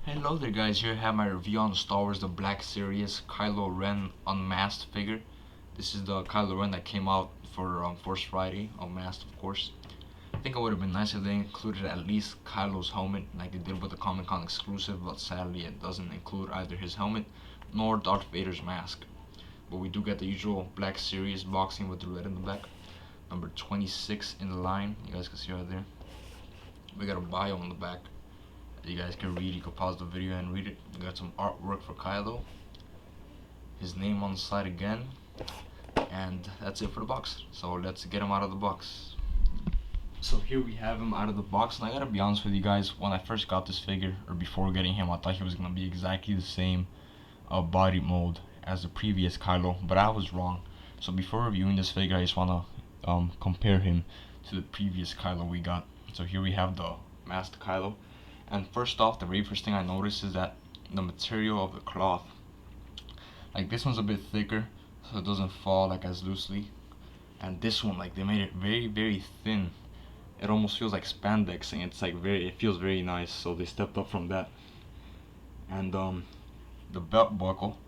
Hello there guys, here I have my review on Star Wars The Black Series Kylo Ren unmasked figure. This is the Kylo Ren that came out for Force Friday, unmasked of course. I think it would have been nice if they included at least Kylo's helmet like they did with the Comic Con exclusive, but sadly it doesn't include either his helmet nor Darth Vader's mask. But we do get the usual Black Series boxing with the red in the back. Number 26 in the line, you guys can see right there. We got a bio on the back. You guys can read, you can pause the video and read it. We got some artwork for Kylo, his name on the side again, and that's it for the box. So let's get him out of the box. So here we have him out of the box, and I gotta be honest with you guys, when I first got this figure, or before getting him, I thought he was gonna be exactly the same body mold as the previous Kylo, but I was wrong. So before reviewing this figure, I just wanna compare him to the previous Kylo we got. So here we have the masked Kylo. And first off, the very first thing I noticed is that the material of the cloth, like this one's a bit thicker, so it doesn't fall like as loosely. And this one, like they made it very thin. It almost feels like spandex, and it's like it feels very nice. So they stepped up from that. And the belt buckle,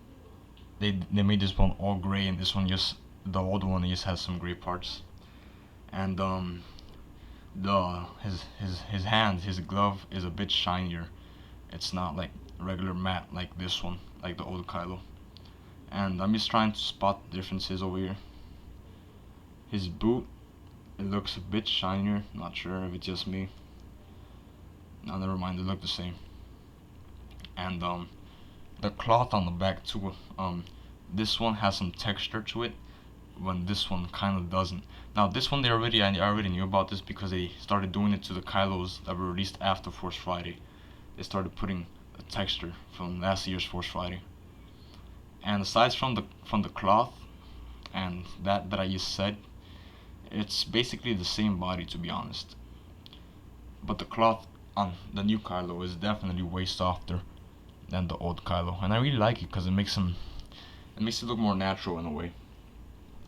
they made this one all gray, and this one just the old one just has some gray parts. And his hand, his glove is a bit shinier. It's not like regular matte like this one, like the old Kylo. And I'm just trying to spot the differences over here. His boot, it looks a bit shinier. Not sure if it's just me. No, never mind. They look the same. And the cloth on the back too. This one has some texture to it, when this one kind of doesn't. Now this one I already knew about this because they started doing it to the Kylos that were released after Force Friday. They started putting a texture from last year's Force Friday. And aside from the cloth and that I just said, it's basically the same body, to be honest. But the cloth on the new Kylo is definitely way softer than the old Kylo, and I really like it because it makes it look more natural in a way.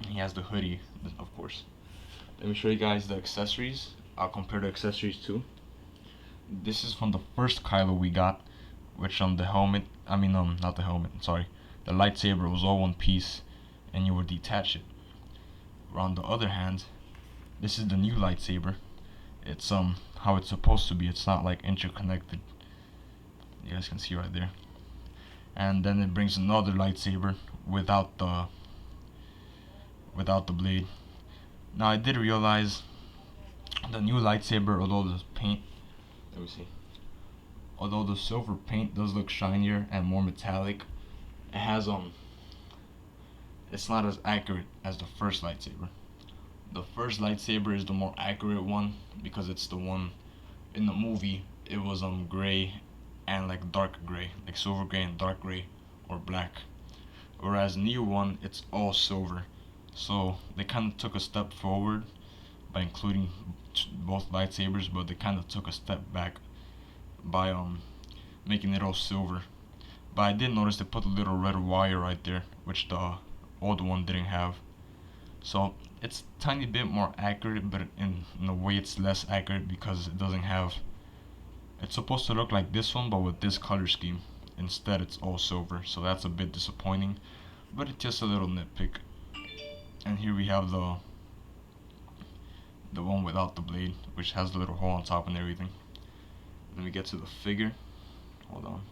He has the hoodie, of course. Let me show you guys the accessories. I'll compare the accessories too. This is from the first Kylo we got, which the helmet, not the helmet, sorry. The lightsaber was all one piece, and you would detach it. On the other hand, this is the new lightsaber. It's how it's supposed to be. It's not like interconnected. You guys can see right there. And then it brings another lightsaber without the blade. Now I did realize the new lightsaber, although the silver paint does look shinier and more metallic, it has it's not as accurate as the first lightsaber. The first lightsaber is the more accurate one because it's the one in the movie. It was gray and like dark gray, like silver gray and dark gray or black. Whereas the new one, it's all silver. So they kind of took a step forward by including both lightsabers, but they kind of took a step back by making it all silver. But I did notice they put a little red wire right there, which the old one didn't have. So it's a tiny bit more accurate, but in a way it's less accurate because it doesn't have. It's supposed to look like this one, but with this color scheme. Instead, it's all silver, so that's a bit disappointing. But it's just a little nitpick. And here we have the one without the blade, which has the little hole on top and everything. Let me get to the figure. Hold on.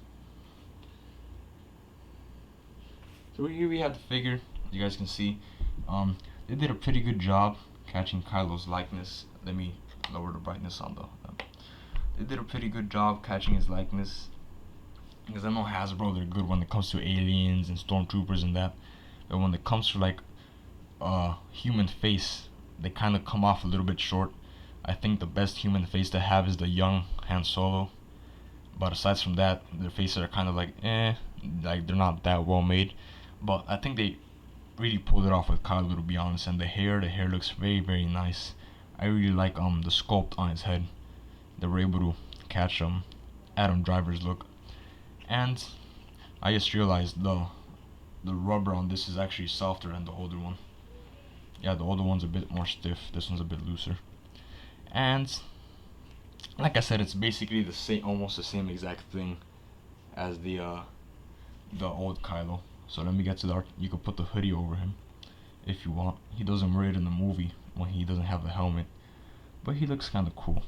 So here we have the figure. You guys can see they did a pretty good job catching Kylo's likeness. Let me lower the brightness on they did a pretty good job catching his likeness, because I know Hasbro, they're good when it comes to aliens and stormtroopers and that, but when it comes to like human face, they kind of come off a little bit short. I think the best human face to have is the young Han Solo, but aside from that, their faces are kind of like like they're not that well made. But I think they really pulled it off with Kylo, to be honest. And the hair looks very nice. I really like the sculpt on his head. They were able to catch Adam Driver's look. And I just realized the rubber on this is actually softer than the older one. Yeah, the older one's a bit more stiff, this one's a bit looser. And like I said, it's basically the same, almost the same exact thing as the old Kylo. So let me get to the art. You can put the hoodie over him if you want. He doesn't wear it in the movie when he doesn't have the helmet, but he looks kind of cool.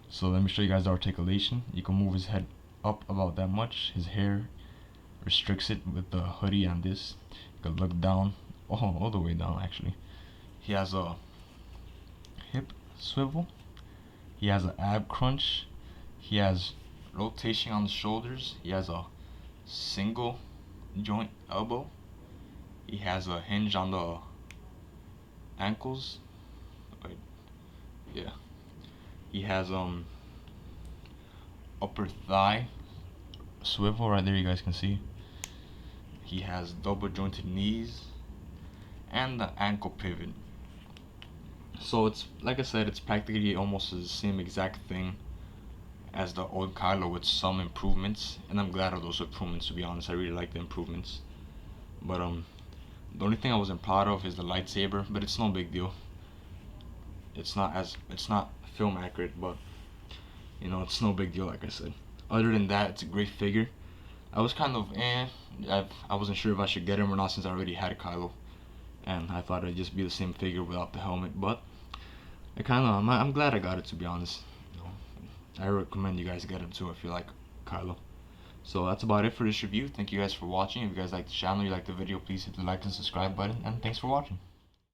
So let me show you guys the articulation. You can move his head up about that much. His hair restricts it with the hoodie and this. You can look down, all the way down actually. He has a hip swivel. He has an ab crunch. He has rotation on the shoulders. He has a single joint elbow. He has a hinge on the ankles. Wait, yeah. He has upper thigh swivel right there, you guys can see. He has double jointed knees and the ankle pivot. So it's, like I said, it's practically almost the same exact thing as the old Kylo with some improvements, and I'm glad of those improvements, to be honest. I really like the improvements. But the only thing I wasn't proud of is the lightsaber, but it's no big deal. It's not film accurate, but you know, it's no big deal, like I said. Other than that, it's a great figure. I was kind of I wasn't sure if I should get him or not, since I already had Kylo, and I thought it'd just be the same figure without the helmet. But I'm glad I got it, to be honest. You know, I recommend you guys get it too if you like Kylo. So that's about it for this review. Thank you guys for watching. If you guys like the channel, you like the video, please hit the like and subscribe button, and thanks for watching.